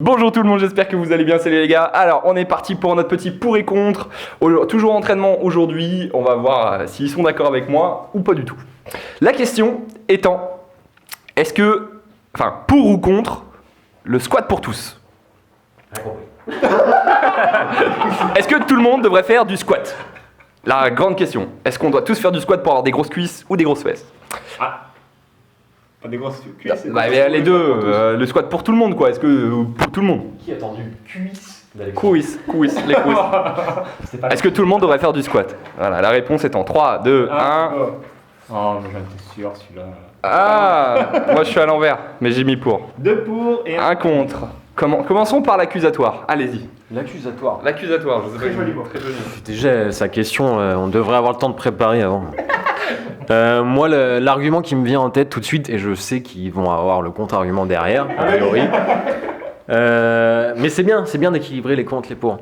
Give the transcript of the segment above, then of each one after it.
Bonjour tout le monde, j'espère que vous allez bien, salut les gars. Alors on est parti pour notre petit pour et contre. Toujours entraînement aujourd'hui, on va voir s'ils sont d'accord avec moi ou pas du tout. La question étant, pour ou contre le squat pour tous? Est-ce que tout le monde devrait faire du squat? La grande question, est-ce qu'on doit tous faire du squat pour avoir des grosses cuisses ou des grosses fesses? Pas des grosses cuisses. Les deux, le squat pour tout le monde quoi, est-ce que pour tout le monde? Qui a attendu cuisse? Cuisses, les cuisses. Est-ce que tout le monde devrait faire du squat? Voilà, la réponse est en 3, 2, 1. Oh, mais j'en étais sûr celui-là. Ah, moi je suis à l'envers, mais j'ai mis pour. 2 pour et Un contre. Commençons par l'accusatoire, allez-y. L'accusatoire. L'accusatoire, je sais Très pas. joli mot. Très joli. Déjà, sa question, on devrait avoir le temps de préparer avant. Moi, l'argument qui me vient en tête tout de suite, et je sais qu'ils vont avoir le contre-argument derrière, a priori. Mais c'est bien d'équilibrer les contre, les pour.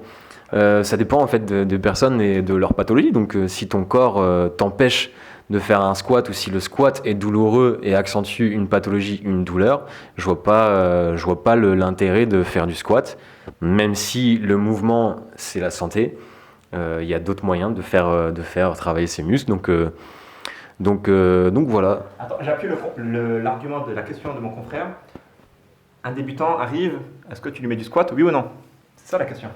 Ça dépend en fait de personnes et de leur pathologie. Donc, si ton corps t'empêche de faire un squat ou si le squat est douloureux et accentue une pathologie, une douleur, je vois pas l'intérêt de faire du squat, même si le mouvement c'est la santé. Il y a d'autres moyens de faire travailler ses muscles. Donc voilà. Attends, j'appuie l'argument de la question de mon confrère. Un débutant arrive, est-ce que tu lui mets du squat, oui ou non? C'est ça la question.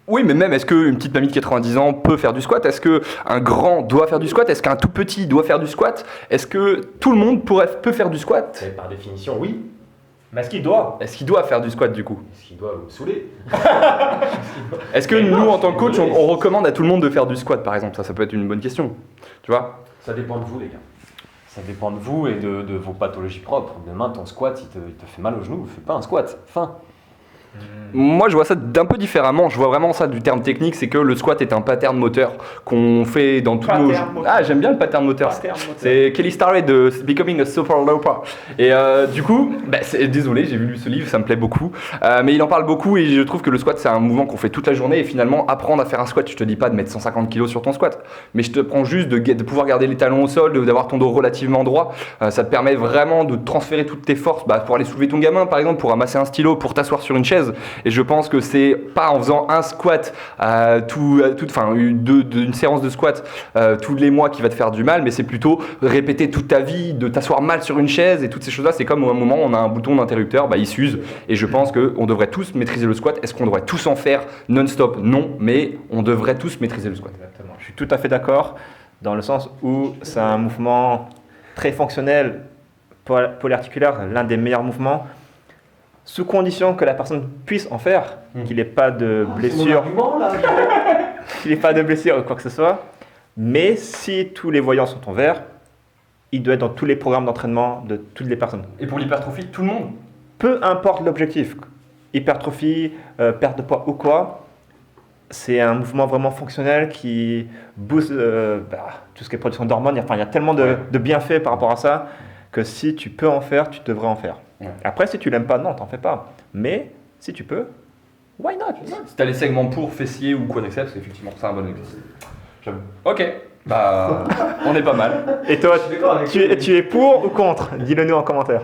Oui, mais même, est-ce qu'une petite mamie de 90 ans peut faire du squat? Est-ce qu'un grand doit faire du squat? Est-ce qu'un tout petit doit faire du squat? Est-ce que tout le monde peut faire du squat? Par définition, oui. Mais est-ce qu'il doit? Est-ce qu'il doit faire du squat du coup? Est-ce qu'il doit me saouler? Est-ce que Mais nous, non, en tant que coach, désolé, on recommande à tout le monde de faire du squat par exemple? Ça peut être une bonne question, tu vois? Ça dépend de vous, les gars. Ça dépend de vous et de vos pathologies propres. Demain, ton squat, il te fait mal au genou, fais pas un squat. Fin. Moi, je vois ça d'un peu différemment. Je vois vraiment ça du terme technique, c'est que le squat est un pattern moteur qu'on fait dans tous nos... Ah, j'aime bien le pattern moteur. C'est Kelly Starrett de Becoming a Super Loper. Et du coup, désolé, j'ai lu ce livre, ça me plaît beaucoup. Mais il en parle beaucoup et je trouve que le squat, c'est un mouvement qu'on fait toute la journée. Et finalement, apprendre à faire un squat, je te dis pas de mettre 150 kg sur ton squat, mais je te prends juste de pouvoir garder les talons au sol, d'avoir ton dos relativement droit. Ça te permet vraiment de transférer toutes tes forces pour aller soulever ton gamin, par exemple, pour ramasser un stylo, pour t'asseoir sur une chaise. Et je pense que c'est pas en faisant un squat, une séance de squat tous les mois qui va te faire du mal, mais c'est plutôt répéter toute ta vie, de t'asseoir mal sur une chaise et toutes ces choses-là. C'est comme à un moment on a un bouton d'interrupteur, il s'use. Et je pense qu'on devrait tous maîtriser le squat. Est-ce qu'on devrait tous en faire non-stop? Non, mais on devrait tous maîtriser le squat. Exactement. Je suis tout à fait d'accord dans le sens où c'est un mouvement très fonctionnel, polyarticulaire, l'un des meilleurs mouvements. Sous condition que la personne puisse en faire, qu'il n'ait pas de blessure, qu'il n'ait pas de blessure ou quoi que ce soit. Mais si tous les voyants sont en vert, il doit être dans tous les programmes d'entraînement de toutes les personnes. Et pour l'hypertrophie, tout le monde? Peu importe l'objectif, hypertrophie, perte de poids ou quoi, c'est un mouvement vraiment fonctionnel qui booste tout ce qui est production d'hormones. Il y a tellement de bienfaits par rapport à ça que si tu peux en faire, tu devrais en faire. Ouais. Après, si tu l'aimes pas, non, t'en fais pas. Mais si tu peux, why not? Si t'as les segments pour fessiers ou quadriceps, effectivement, c'est un bon exercice. J'avoue. Ok, on est pas mal. Et toi, tu es pour ou contre? Dis-le nous en commentaire.